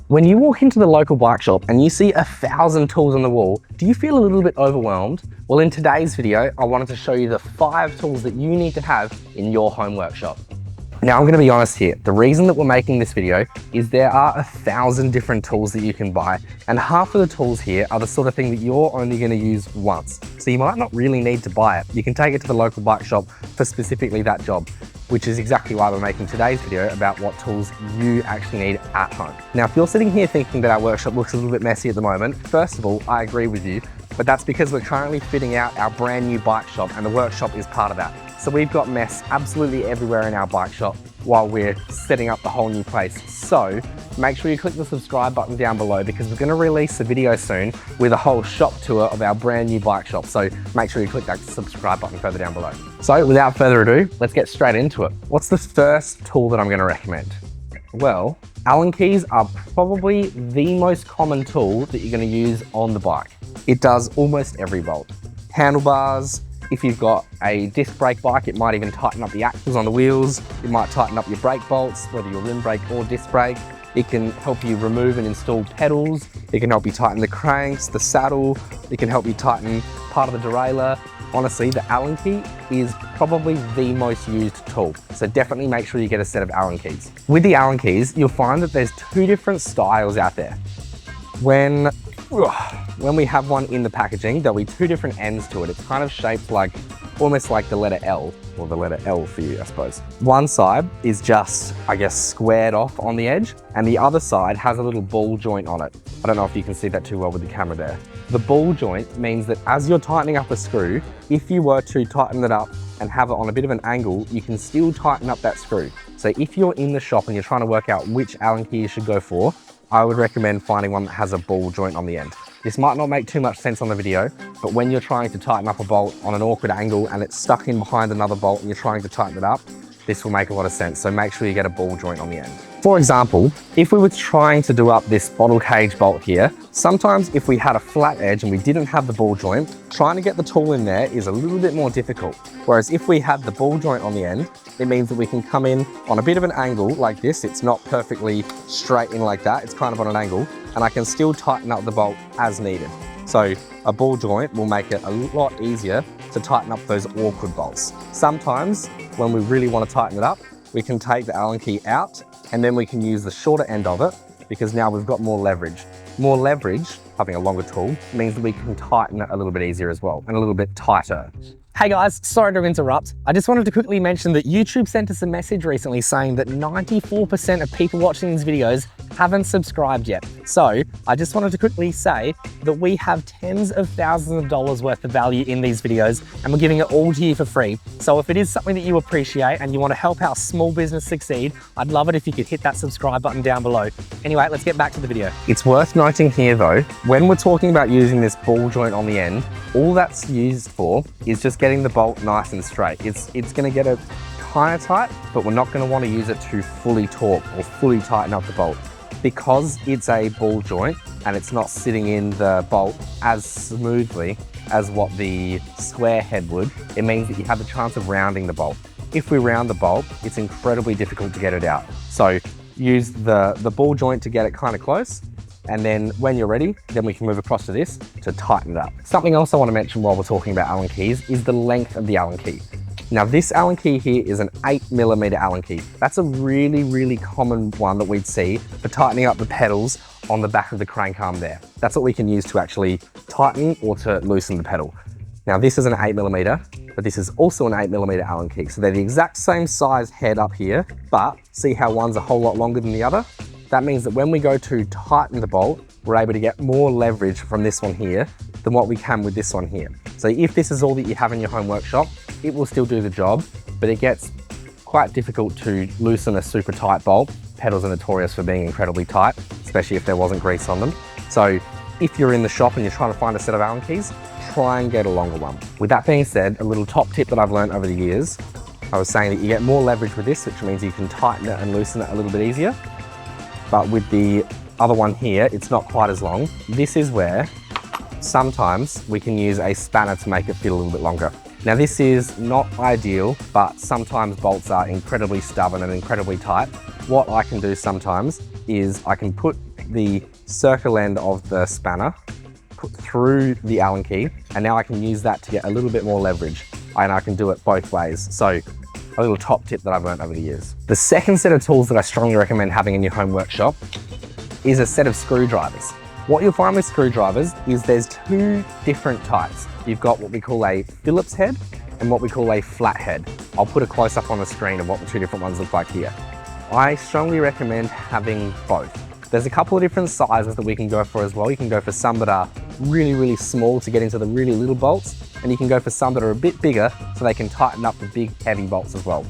When you walk into the local bike shop and you see 1,000 tools on the wall, do you feel a little bit overwhelmed? Well, in today's video, I wanted to show you the 5 tools that you need to have in your home workshop. Now, I'm going to be honest here. The reason that we're making this video is there are 1,000 different tools that you can buy, and half of the tools here are the sort of thing that you're only going to use once. So you might not really need to buy it. You can take it to the local bike shop for specifically that job, which is exactly why we're making today's video about what tools you actually need at home. Now, if you're sitting here thinking that our workshop looks a little bit messy at the moment, first of all, I agree with you, but that's because we're currently fitting out our brand new bike shop and the workshop is part of that. So we've got mess absolutely everywhere in our bike shop while we're setting up the whole new place. So make sure you click the subscribe button down below because we're going to release a video soon with a whole shop tour of our brand new bike shop. So make sure you click that subscribe button further down below. So without further ado, let's get straight into it. What's the first tool that I'm going to recommend? Well, Allen keys are probably the most common tool that you're going to use on the bike. It does almost every bolt. Handlebars. If you've got a disc brake bike, it might even tighten up the axles on the wheels. It might tighten up your brake bolts, whether you're rim brake or disc brake. It can help you remove and install pedals. It can help you tighten the cranks, the saddle. It can help you tighten part of the derailleur. Honestly, the Allen key is probably the most used tool. So definitely make sure you get a set of Allen keys. With the Allen keys, you'll find that there's 2 different styles out there. When we have one in the packaging, there'll be 2 different ends to it. It's kind of shaped like, almost like the letter L, or the letter L for you, I suppose. One side is just, I guess, squared off on the edge, and the other side has a little ball joint on it. I don't know if you can see that too well with the camera there. The ball joint means that as you're tightening up a screw, if you were to tighten it up and have it on a bit of an angle, you can still tighten up that screw. So if you're in the shop and you're trying to work out which Allen key you should go for, I would recommend finding one that has a ball joint on the end. This might not make too much sense on the video, but when you're trying to tighten up a bolt on an awkward angle and it's stuck in behind another bolt and you're trying to tighten it up, this will make a lot of sense. So make sure you get a ball joint on the end. For example, if we were trying to do up this bottle cage bolt here, sometimes if we had a flat edge and we didn't have the ball joint, trying to get the tool in there is a little bit more difficult. Whereas if we had the ball joint on the end, it means that we can come in on a bit of an angle like this. It's not perfectly straight in like that, it's kind of on an angle, and I can still tighten up the bolt as needed. So a ball joint will make it a lot easier to tighten up those awkward bolts. Sometimes when we really want to tighten it up, we can take the Allen key out and then we can use the shorter end of it because now we've got more leverage. More leverage, having a longer tool, means that we can tighten it a little bit easier as well and a little bit tighter. Hey guys, sorry to interrupt. I just wanted to quickly mention that YouTube sent us a message recently saying that 94% of people watching these videos haven't subscribed yet. So I just wanted to quickly say that we have tens of thousands of dollars worth of value in these videos and we're giving it all to you for free. So if it is something that you appreciate and you want to help our small business succeed, I'd love it if you could hit that subscribe button down below. Anyway, let's get back to the video. It's worth noting here though, when we're talking about using this ball joint on the end, all that's used for is just getting the bolt nice and straight. It's going to get it kind of tight, but we're not going to want to use it to fully torque or fully tighten up the bolt. Because it's a ball joint and it's not sitting in the bolt as smoothly as what the square head would, it means that you have a chance of rounding the bolt. If we round the bolt, it's incredibly difficult to get it out. So use the ball joint to get it kind of close. And then when you're ready, then we can move across to this to tighten it up. Something else I want to mention while we're talking about Allen keys is the length of the Allen key. Now this Allen key here is an 8mm Allen key. That's a really, really common one that we'd see for tightening up the pedals on the back of the crank arm there. That's what we can use to actually tighten or to loosen the pedal. Now this is an 8mm, but this is also an 8mm Allen key. So they're the exact same size head up here, but see how one's a whole lot longer than the other? That means that when we go to tighten the bolt, we're able to get more leverage from this one here than what we can with this one here. So if this is all that you have in your home workshop, it will still do the job, but it gets quite difficult to loosen a super tight bolt. Pedals are notorious for being incredibly tight, especially if there wasn't grease on them. So if you're in the shop and you're trying to find a set of Allen keys, try and get a longer one. With that being said, a little top tip that I've learned over the years, I was saying that you get more leverage with this, which means you can tighten it and loosen it a little bit easier. But with the other one here, it's not quite as long. This is where sometimes we can use a spanner to make it feel a little bit longer. Now this is not ideal, but sometimes bolts are incredibly stubborn and incredibly tight. What I can do sometimes is I can put the circle end of the spanner through the Allen key, and now I can use that to get a little bit more leverage, and I can do it both ways. So a little top tip that I've learned over the years. The second set of tools that I strongly recommend having in your home workshop is a set of screwdrivers. What you'll find with screwdrivers is there's two different types. You've got what we call a Phillips head and what we call a flat head. I'll put a close up on the screen of what the two different ones look like here. I strongly recommend having both. There's a couple of different sizes that we can go for as well. You can go for some that are really, really small to get into the really little bolts, and you can go for some that are a bit bigger so they can tighten up the big, heavy bolts as well.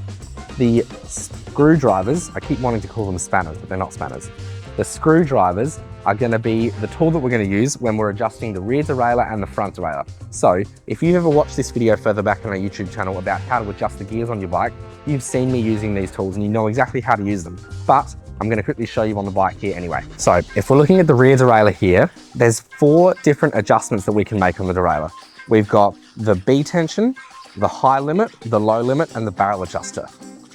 The screwdrivers, I keep wanting to call them spanners, but they're not spanners. The screwdrivers are going to be the tool that we're going to use when we're adjusting the rear derailleur and the front derailleur. So if you've ever watched this video further back on our YouTube channel about how to adjust the gears on your bike, you've seen me using these tools and you know exactly how to use them. But I'm going to quickly show you on the bike here anyway. So if we're looking at the rear derailleur here, there's 4 different adjustments that we can make on the derailleur. We've got the B tension, the high limit, the low limit, and the barrel adjuster.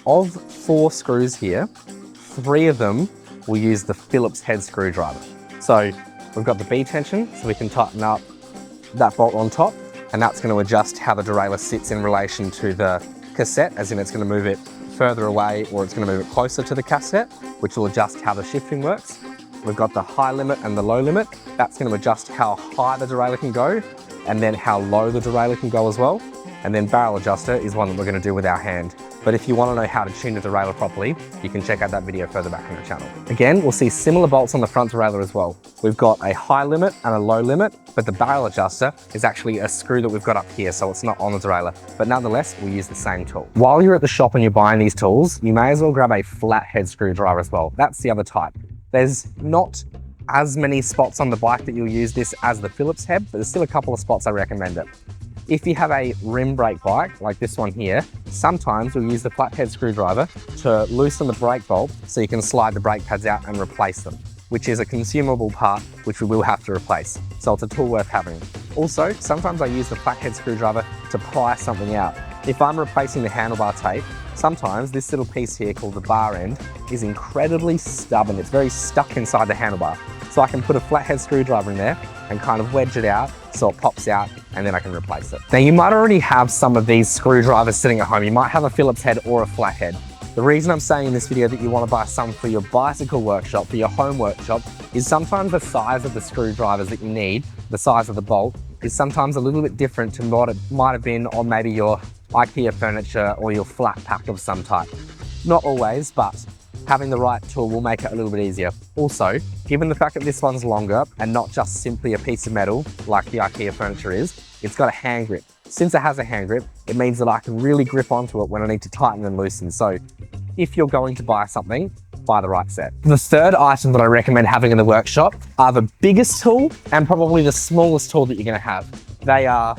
Of 4 screws here, 3 of them will use the Phillips head screwdriver. So we've got the B tension, so we can tighten up that bolt on top, and that's going to adjust how the derailleur sits in relation to the cassette, as in it's going to move it further away or it's going to move it closer to the cassette, which will adjust how the shifting works. We've got the high limit and the low limit. That's going to adjust how high the derailleur can go and then how low the derailleur can go as well. And then barrel adjuster is one that we're going to do with our hand. But if you want to know how to tune the derailleur properly, you can check out that video further back on the channel. Again, we'll see similar bolts on the front derailleur as well. We've got a high limit and a low limit, but the barrel adjuster is actually a screw that we've got up here, so it's not on the derailleur. But nonetheless, we'll use the same tool. While you're at the shop and you're buying these tools, you may as well grab a flat head screwdriver as well. That's the other type. There's not as many spots on the bike that you'll use this as the Phillips head, but there's still a couple of spots I recommend it. If you have a rim brake bike, like this one here, sometimes we'll use the flathead screwdriver to loosen the brake bolt so you can slide the brake pads out and replace them, which is a consumable part which we will have to replace. So it's a tool worth having. Also, sometimes I use the flathead screwdriver to pry something out. If I'm replacing the handlebar tape, sometimes this little piece here called the bar end is incredibly stubborn. It's very stuck inside the handlebar. So I can put a flathead screwdriver in there and kind of wedge it out so it pops out, and then I can replace it. Now you might already have some of these screwdrivers sitting at home. You might have a Phillips head or a flathead. The reason I'm saying in this video that you want to buy some for your bicycle workshop, for your home workshop, is sometimes the size of the screwdrivers that you need, the size of the bolt, is sometimes a little bit different to what it might have been on maybe your IKEA furniture or your flat pack of some type. Not always, but having the right tool will make it a little bit easier. Also, given the fact that this one's longer and not just simply a piece of metal like the IKEA furniture is, it's got a hand grip. Since it has a hand grip, it means that I can really grip onto it when I need to tighten and loosen. So if you're going to buy something, buy the right set. The third item that I recommend having in the workshop are the biggest tool and probably the smallest tool that you're going to have. They are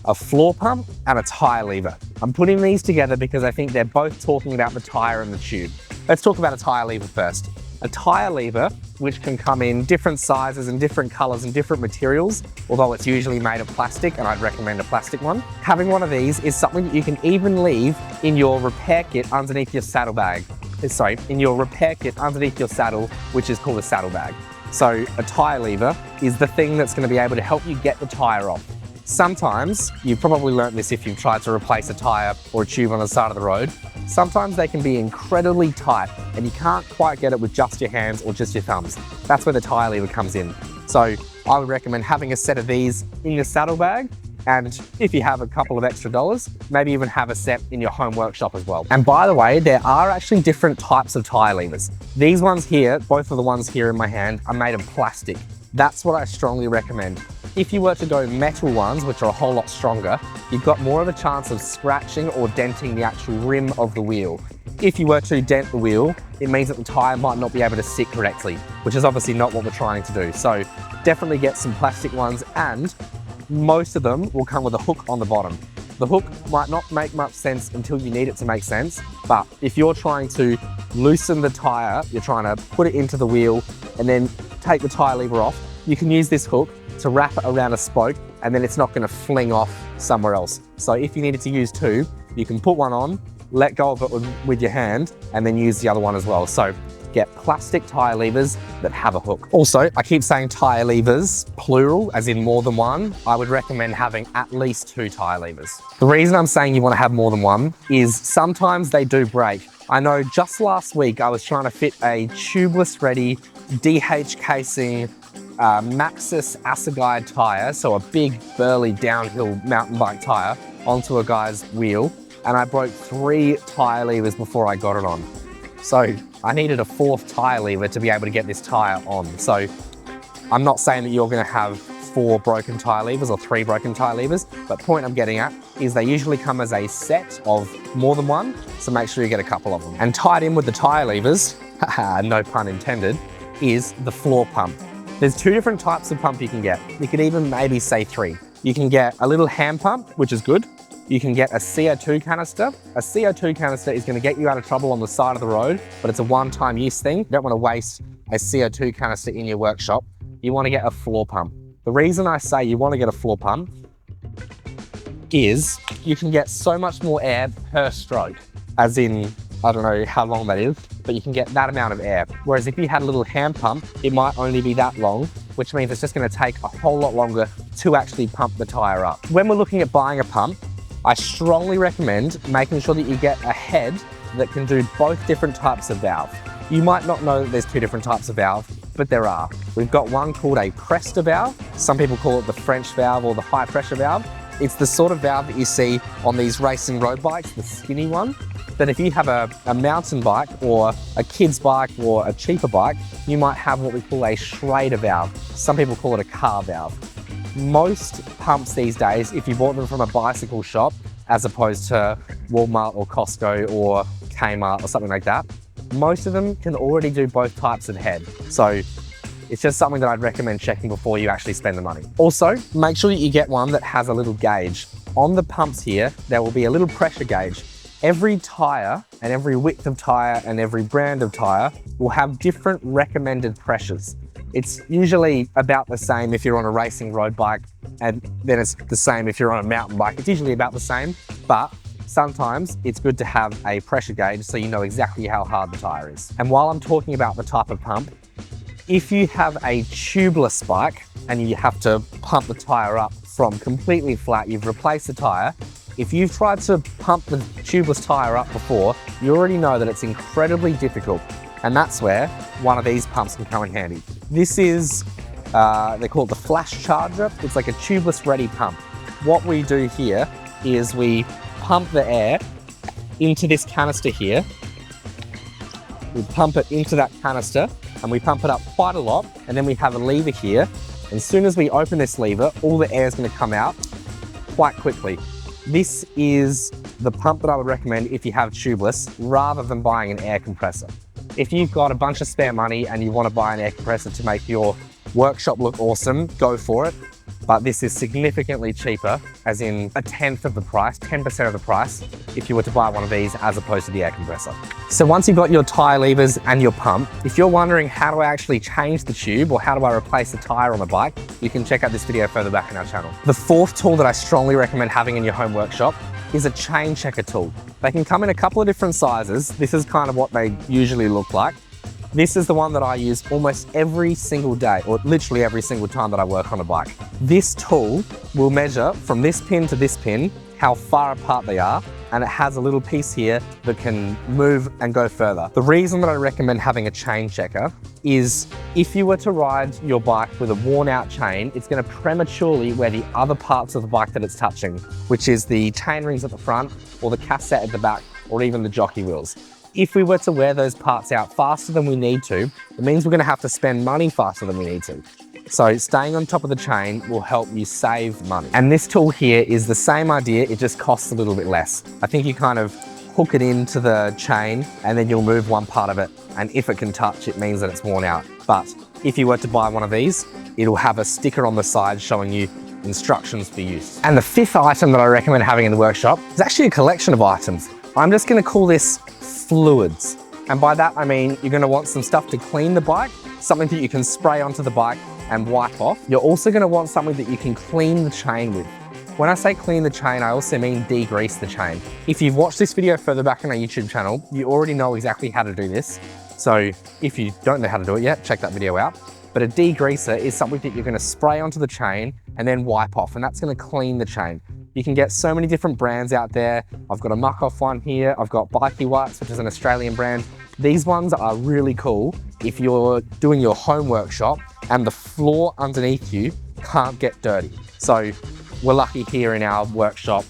a floor pump and a tire lever. I'm putting these together because I think they're both talking about the tire and the tube. Let's talk about a tire lever first. A tire lever, which can come in different sizes and different colors and different materials, although it's usually made of plastic, and I'd recommend a plastic one. Having one of these is something that you can even leave in your repair kit underneath your saddlebag. Sorry, in your repair kit underneath your saddle, which is called a saddlebag. So a tire lever is the thing that's going to be able to help you get the tire off. Sometimes, you've probably learnt this if you've tried to replace a tire or a tube on the side of the road, sometimes they can be incredibly tight and you can't quite get it with just your hands or just your thumbs. That's where the tire lever comes in. So I would recommend having a set of these in your saddlebag, and if you have a couple of extra dollars, maybe even have a set in your home workshop as well. And by the way, there are actually different types of tire levers. These ones here, both of the ones here in my hand, are made of plastic. That's what I strongly recommend. If you were to go metal ones, which are a whole lot stronger, you've got more of a chance of scratching or denting the actual rim of the wheel. If you were to dent the wheel, it means that the tire might not be able to sit correctly, which is obviously not what we're trying to do. So definitely get some plastic ones, and most of them will come with a hook on the bottom. The hook might not make much sense until you need it to make sense, but if you're trying to loosen the tire, you're trying to put it into the wheel and then take the tire lever off, you can use this hook to wrap it around a spoke, and then it's not going to fling off somewhere else. So if you needed to use two, you can put one on, let go of it with your hand, and then use the other one as well. So get plastic tyre levers that have a hook. Also, I keep saying tyre levers, plural, as in more than one. I would recommend having at least 2 tyre levers. The reason I'm saying you want to have more than one is sometimes they do break. I know just last week I was trying to fit a tubeless ready DH casing Maxxis Asseguide tyre, so a big burly downhill mountain bike tyre, onto a guy's wheel, and I broke 3 tyre levers before I got it on. So I needed a 4th tyre lever to be able to get this tyre on. So I'm not saying that you're going to have 4 broken tyre levers or 3 broken tyre levers, but the point I'm getting at is they usually come as a set of more than one, so make sure you get a couple of them. And tied in with the tyre levers, no pun intended, is the floor pump. There's 2 different types of pump you can get. You could even maybe say 3. You can get a little hand pump, which is good. You can get a CO2 canister. A CO2 canister is going to get you out of trouble on the side of the road, but it's a one-time use thing. You don't want to waste a CO2 canister in your workshop. You want to get a floor pump. The reason I say you want to get a floor pump is you can get so much more air per stroke, as in, I don't know how long that is, but you can get that amount of air. Whereas if you had a little hand pump, it might only be that long, which means it's just going to take a whole lot longer to actually pump the tyre up. When we're looking at buying a pump, I strongly recommend making sure that you get a head that can do both different types of valve. You might not know that there's 2 different types of valve, but there are. We've got one called a Presta valve. Some people call it the French valve or the high pressure valve. It's the sort of valve that you see on these racing road bikes, the skinny one. That if you have a mountain bike or a kid's bike or a cheaper bike, you might have what we call a Schrader valve. Some people call it a car valve. Most pumps these days, if you bought them from a bicycle shop, as opposed to Walmart or Costco or Kmart or something like that, most of them can already do both types of head. So it's just something that I'd recommend checking before you actually spend the money. Also, make sure that you get one that has a little gauge. On the pumps here, there will be a little pressure gauge. Every tyre and every width of tyre and every brand of tyre will have different recommended pressures. It's usually about the same if you're on a racing road bike, and then it's the same if you're on a mountain bike. It's usually about the same, but sometimes it's good to have a pressure gauge so you know exactly how hard the tyre is. And while I'm talking about the type of pump, if you have a tubeless bike and you have to pump the tyre up from completely flat, you've replaced the tyre, if you've tried to pump the tubeless tyre up before, you already know that it's incredibly difficult. And that's where one of these pumps can come in handy. This is, they call it the flash charger. It's like a tubeless ready pump. What we do here is we pump the air into this canister here. We pump it into that canister and we pump it up quite a lot. And then we have a lever here. And as soon as we open this lever, all the air is going to come out quite quickly. This is the pump that I would recommend if you have tubeless rather than buying an air compressor. If you've got a bunch of spare money and you want to buy an air compressor to make your workshop look awesome, go for it. But this is significantly cheaper, as in 1/10 of the price, 10% of the price, if you were to buy one of these as opposed to the air compressor. So once you've got your tyre levers and your pump, if you're wondering how do I actually change the tube or how do I replace the tyre on the bike, you can check out this video further back in our channel. The 4th tool that I strongly recommend having in your home workshop is a chain checker tool. They can come in a couple of different sizes. This is kind of what they usually look like. This is the one that I use almost every single day, or literally every single time that I work on a bike. This tool will measure from this pin to this pin how far apart they are, and it has a little piece here that can move and go further. The reason that I recommend having a chain checker is if you were to ride your bike with a worn out chain, it's going to prematurely wear the other parts of the bike that it's touching, which is the chain rings at the front or the cassette at the back or even the jockey wheels. If we were to wear those parts out faster than we need to, it means we're going to have to spend money faster than we need to. So staying on top of the chain will help you save money. And this tool here is the same idea, it just costs a little bit less. I think you kind of hook it into the chain and then you'll move one part of it. And if it can touch, it means that it's worn out. But if you were to buy one of these, it'll have a sticker on the side showing you instructions for use. And the 5th item that I recommend having in the workshop is actually a collection of items. I'm just going to call this fluids. And by that, I mean, you're going to want some stuff to clean the bike, something that you can spray onto the bike and wipe off. You're also going to want something that you can clean the chain with. When I say clean the chain, I also mean degrease the chain. If you've watched this video further back on our YouTube channel, you already know exactly how to do this. So if you don't know how to do it yet, check that video out. But a degreaser is something that you're going to spray onto the chain and then wipe off, and that's going to clean the chain. You can get so many different brands out there. I've got a muck off one here. I've got Bikey Wipes, which is an Australian brand. These ones are really cool if you're doing your home workshop and the floor underneath you can't get dirty. So we're lucky here in our workshop.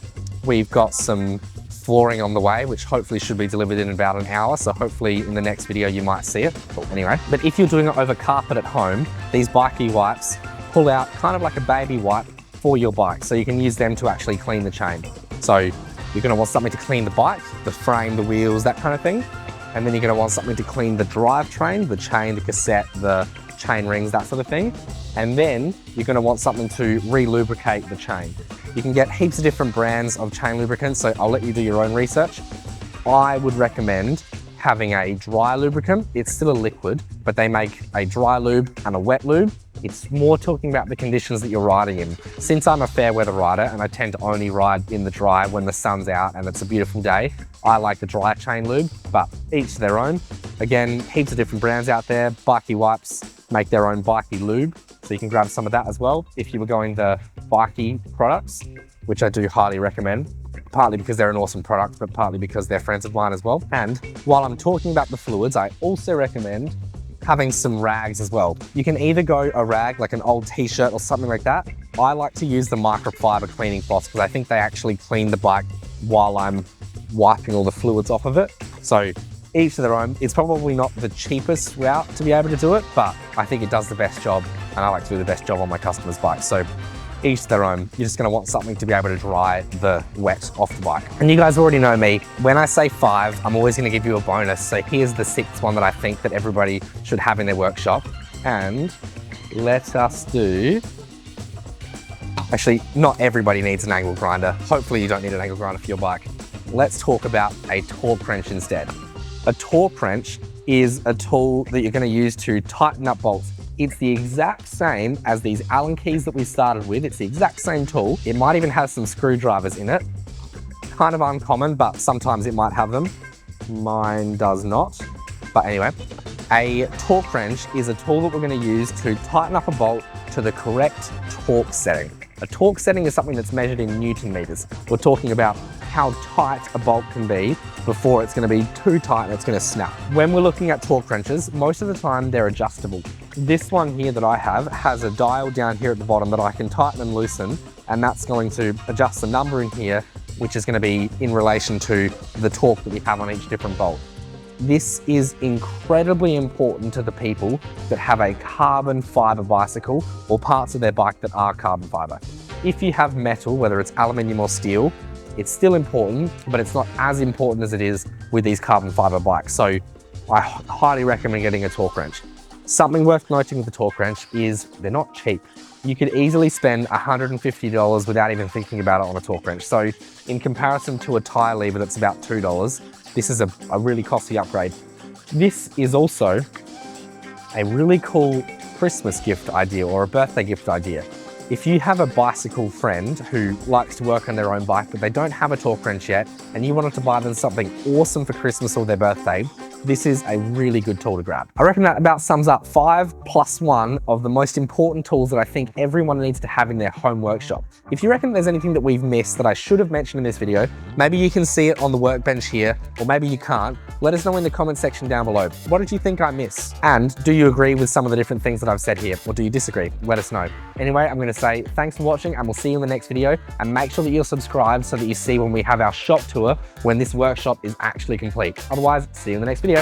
We've got some flooring on the way, which hopefully should be delivered in about an hour. So hopefully in the next video you might see it. But anyway, but if you're doing it over carpet at home, these Bikey Wipes pull out kind of like a baby wipe for your bike. So you can use them to actually clean the chain. So you're gonna want something to clean the bike, the frame, the wheels, that kind of thing. And then you're gonna want something to clean the drivetrain, the chain, the cassette, the chain rings, that sort of thing. And then you're gonna want something to re-lubricate the chain. You can get heaps of different brands of chain lubricants, so I'll let you do your own research. I would recommend having a dry lubricant. It's still a liquid, but they make a dry lube and a wet lube. It's more talking about the conditions that you're riding in. Since I'm a fair weather rider and I tend to only ride in the dry when the sun's out and it's a beautiful day, I like the dry chain lube, but each to their own. Again, heaps of different brands out there. Bikey Wipes make their own Bikey lube, so you can grab some of that as well if you were going the Bikey products, which I do highly recommend, partly because they're an awesome product, but partly because they're friends of mine as well. And while I'm talking about the fluids, I also recommend having some rags as well. You can either go a rag, like an old t-shirt or something like that. I like to use the microfiber cleaning cloths because I think they actually clean the bike while I'm wiping all the fluids off of it. So each to their own. It's probably not the cheapest route to be able to do it, but I think it does the best job, and I like to do the best job on my customers' bikes. So each to their own. You're just gonna want something to be able to dry the wet off the bike. And you guys already know me. When I say 5, I'm always gonna give you a bonus. So here's the 6th one that I think that everybody should have in their workshop. And let us do, actually, not everybody needs an angle grinder. Hopefully you don't need an angle grinder for your bike. Let's talk about a torque wrench instead. A torque wrench is a tool that you're going to use to tighten up bolts. It's the exact same as these Allen keys that we started with. It's the exact same tool. It might even have some screwdrivers in it. Kind of uncommon, but sometimes it might have them. Mine does not. But anyway, a torque wrench is a tool that we're going to use to tighten up a bolt to the correct torque setting. A torque setting is something that's measured in Newton meters. We're talking about how tight a bolt can be before it's going to be too tight and it's going to snap. When we're looking at torque wrenches, most of the time they're adjustable. This one here that I have has a dial down here at the bottom that I can tighten and loosen, and that's going to adjust the number in here, which is going to be in relation to the torque that we have on each different bolt. This is incredibly important to the people that have a carbon fiber bicycle or parts of their bike that are carbon fiber. If you have metal, whether it's aluminium or steel, it's still important, but it's not as important as it is with these carbon fiber bikes. So I highly recommend getting a torque wrench. Something worth noting with the torque wrench is they're not cheap. You could easily spend $150 without even thinking about it on a torque wrench. So in comparison to a tire lever that's about $2, this is a really costly upgrade. This is also a really cool Christmas gift idea or a birthday gift idea. If you have a bicycle friend who likes to work on their own bike, but they don't have a torque wrench yet, and you wanted to buy them something awesome for Christmas or their birthday, this is a really good tool to grab. I reckon that about sums up 5+1 of the most important tools that I think everyone needs to have in their home workshop. If you reckon there's anything that we've missed that I should have mentioned in this video, maybe you can see it on the workbench here, or maybe you can't, let us know in the comment section down below. What did you think I missed? And do you agree with some of the different things that I've said here, or do you disagree? Let us know. Anyway, I'm gonna say thanks for watching, and we'll see you in the next video, and make sure that you're subscribed so that you see when we have our shop tour when this workshop is actually complete. Otherwise, see you in the next video.